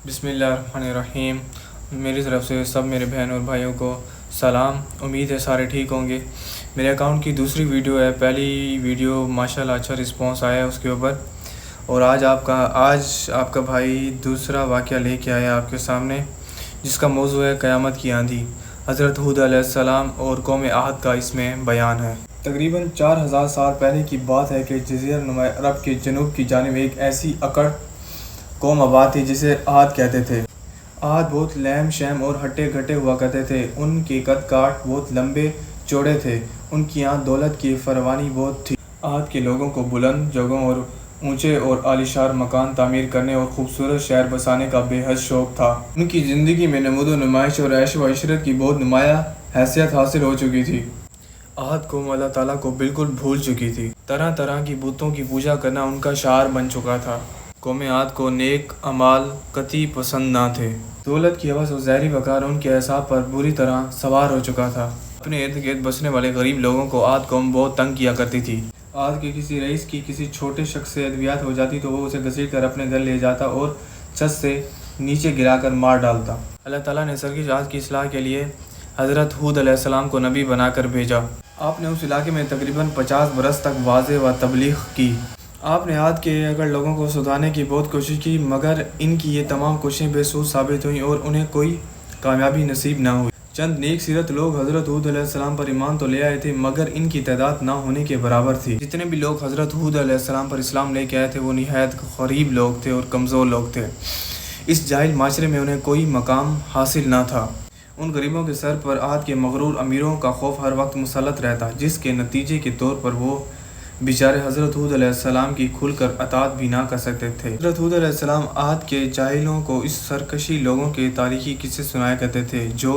बिस्मिल्लाहिर्रहमानिर्रहीम। मेरी तरफ से सब मेरे बहन और भाइयों को सलाम। उम्मीद है सारे ठीक होंगे। मेरे अकाउंट की दूसरी वीडियो है, पहली वीडियो माशाल्लाह अच्छा रिस्पांस आया है उसके ऊपर, और आज आपका भाई दूसरा वाक़या लेके आया आपके सामने, जिसका मौजू है क़यामत की आंधी। हज़रत हूद अलैहिस्सलाम और कौम आहद का इसमें बयान है। तकरीबन 4000 साल पहले की बात है कि जज़ीरा नुमा अरब के जनूब की जानिब एक ऐसी अकड़ कौम आबाद थी जिसे आहद कहते थे। आहद बहुत लहम शहम और हट्टे घट्टे हुआ करते थे। उनके कद काट बहुत लंबे चौड़े थे। उनकी यहाँ दौलत की फरवानी बहुत थी। आहद के लोगों को बुलंद जगहों और ऊंचे और आलीशान मकान तामीर करने और खूबसूरत शहर बसाने का बेहद शौक़ था। उनकी ज़िंदगी में नमूद व नुमाइश और ऐश व इशरत की बहुत नुमाया हैसियत हासिल हो चुकी थी। आहद कौम अल्लाह ताला को बिल्कुल भूल चुकी थी। तरह तरह की बुतों की पूजा करना उनका शार बन चुका था। कौम आहद को नेक अमाल कतई पसंद ना थे। दौलत की हवस और ज़हरी वक़ार उनके असाब पर बुरी तरह सवार हो चुका था। अपने इर्द गिर्द बसने वाले गरीब लोगों को आहद कौम बहुत तंग किया करती थी। आहद के किसी रईस की किसी छोटे शख्स से अद्वियात हो जाती तो वो उसे घसीट कर अपने घर ले जाता और छत से नीचे गिराकर मार डालता। अल्लाह ताला ने सरकश आहद की इस्लाह के लिए हज़रत हूद अलैहिस्सलाम को नबी बनाकर भेजा। आपने उस इलाके में तकरीबन 50 बरस तक वाज़े व तबलीग की। आपने आहद के अगर लोगों को सुधारने की बहुत कोशिश की, मगर इनकी ये तमाम कोशिशें बेसूद साबित हुई और उन्हें कोई कामयाबी नसीब ना हुई। चंद नेक सीरत लोग हज़रत हूद अलैहिस्सलाम पर ईमान तो ले आए थे, मगर इनकी तादाद ना होने के बराबर थी। जितने भी लोग हज़रत हूद अलैहिस्सलाम पर इस्लाम लेके आए थे वो निहायत गरीब लोग थे और कमज़ोर लोग थे। इस जाहिल माशरे में उन्हें कोई मकाम हासिल ना था। उन गरीबों के सर पर आहद के मगरूर अमीरों का खौफ हर वक्त मुसल्लत रहता, जिसके नतीजे के तौर पर वो बेचारे हज़रत हूद अलैहिस्सलाम की खुलकर अतात भी ना कर सकते थे। हज़रत हूद अलैहिस्सलाम आहद के जाहिलों को इस सरकशी लोगों के तारीखी किस्से सुनाया करते थे जो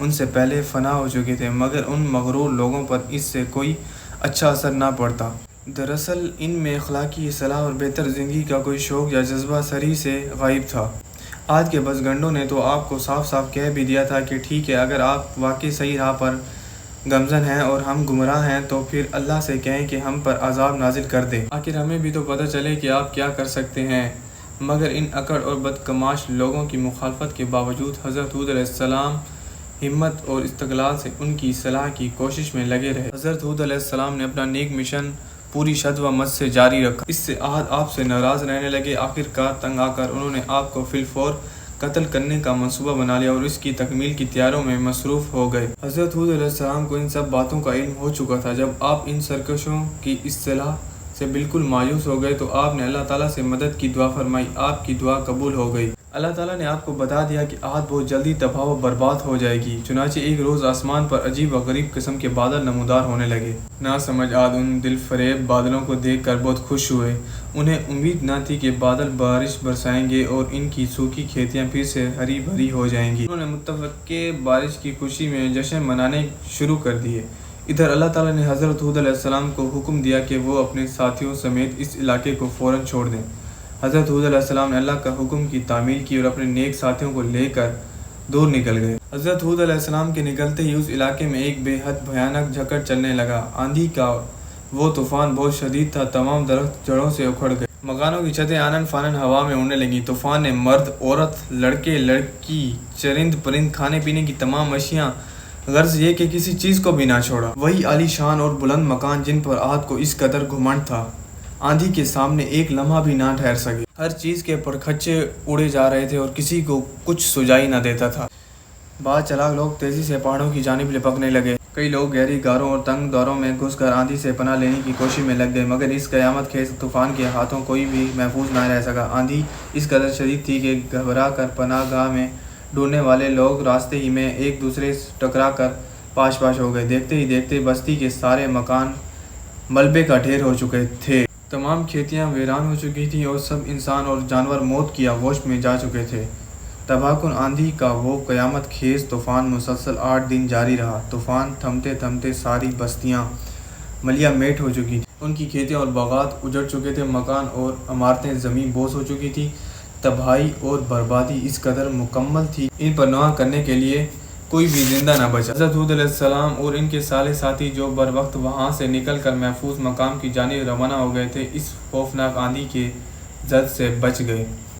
उनसे पहले फना हो चुके थे, मगर उन मगरूर लोगों पर इससे कोई अच्छा असर ना पड़ता। दरअसल इनमें अखलाकी सलाह और बेहतर ज़िंदगी का कोई शौक़ या जज्बा सरी से गायब था। आहद के बज़गंडों ने तो आपको साफ साफ कह भी दिया था कि ठीक है, अगर आप वाकई सही राह पर गमज़न हैं और हम गुमराह हैं तो फिर अल्लाह से कहें कि हम पर अज़ाब नाजिल कर दे, आखिर हमें भी तो पता चले कि आप क्या कर सकते हैं। मगर इन अकड़ और बदकमाश लोगों की मुखालफत के बावजूद हज़रत हूद अलैहिस्सलाम हिम्मत और इस्तक़लाल से उनकी सलाह की कोशिश में लगे रहे। हज़रत हूद अलैहिस्सलाम ने अपना नेक मिशन पूरी शद व मत से जारी रखा। इससे आहद आपसे नाराज़ रहने लगे। आखिरकार तंग आकर उन्होंने आपको फिलफौर कत्ल करने का मंसूबा बना लिया और इसकी तकमील की तैयारियों में मसरूफ़ हो गए। हज़रत हूद अलैहिस्सलाम को इन सब बातों का इल्म हो चुका था। जब आप इन सरकशों की इस्तिलाह से बिल्कुल मायूस हो गए तो आपने अल्लाह ताला से मदद की दुआ फरमाई। आपकी दुआ कबूल हो गई। अल्लाह ताला ने आपको बता दिया कि आहद बहुत जल्दी तबाह व बर्बाद हो जाएगी। चुनांचे एक रोज़ आसमान पर अजीब व गरीब किस्म के बादल नमूदार होने लगे। ना समझ आहद उन दिल फरेब बादलों को देख कर बहुत खुश हुए। उन्हें उम्मीद न थी कि बादल बारिश बरसाएंगे और इनकी सूखी खेतियाँ फिर से हरी भरी हो जाएंगी। उन्होंने मुत्तफ़क़े बारिश की खुशी में जश्न मनाने शुरू कर दिए। इधर अल्लाह ताला ने हज़रत हूद अलैहिस्सलाम को हुक्म दिया कि वो अपने साथियों समेत इस इलाके को फ़ौरन छोड़ दें। हज़रत हूद अलैहिस्सलाम ने अल्लाह का हुक्म की तामील की और अपने नेक साथियों को लेकर दूर निकल गए। हज़रत हूद अलैहिस्सलाम के निकलते ही उस इलाके में एक बेहद भयानक झकड़ चलने लगा। आंधी का वो तूफ़ान बहुत शदीद था। तमाम दरख्त जड़ों से उखड़ गए। मकानों की छतें आनन फानन हवा में उड़ने लगीं। तूफ़ान ने मर्द औरत लड़के लड़की चरिंद परिंद खाने पीने की तमाम अशियाँ गर्ज ये कि किसी चीज़ को भी ना छोड़ा। वही आलीशान और बुलंद मकान जिन पर आहद को इस कदर घुमंड था, आंधी के सामने एक लम्हा भी ना ठहर सके। हर चीज़ के परखच्चे उड़े जा रहे थे और किसी को कुछ सुझाई ना देता था। बाद चलाक लोग तेज़ी से पहाड़ों की जानिब लिपकने लगे। कई लोग गहरी गारों और तंग दौरों में घुसकर आंधी से पनाह लेने की कोशिश में लग गए, मगर इस क़यामत खेज़ तूफ़ान के हाथों कोई भी महफूज ना रह सका। आंधी इस कदर शदीद थी कि घबरा कर पनाह गाह में ढूंढने वाले लोग रास्ते ही में एक दूसरे से टकरा कर पाश पाश हो गए। देखते ही देखते बस्ती के सारे मकान मलबे का ढेर हो चुके थे। तमाम खेतियां वीरान हो चुकी थीं और सब इंसान और जानवर मौत की आगोश में जा चुके थे। तबाहकुन आंधी का वो क़यामत खेज़ तूफ़ान मुसलसल 8 दिन जारी रहा। तूफ़ान थमते थमते सारी बस्तियां मलिया मेट हो चुकी थी। उनकी खेतियां और बागात उजड़ चुके थे। मकान और इमारतें ज़मीन बोस हो चुकी थी। तबाही और बर्बादी इस कदर मुकम्मल थी, इन पर नवाह करने के लिए कोई भी जिंदा न बचा। हज़रत हूद अलैहिस्सलाम और इनके साले साथी जो बर वक्त वहाँ से निकल कर महफूज मकाम की जानिब रवाना हो गए थे, इस खौफनाक आंधी के जद से बच गए।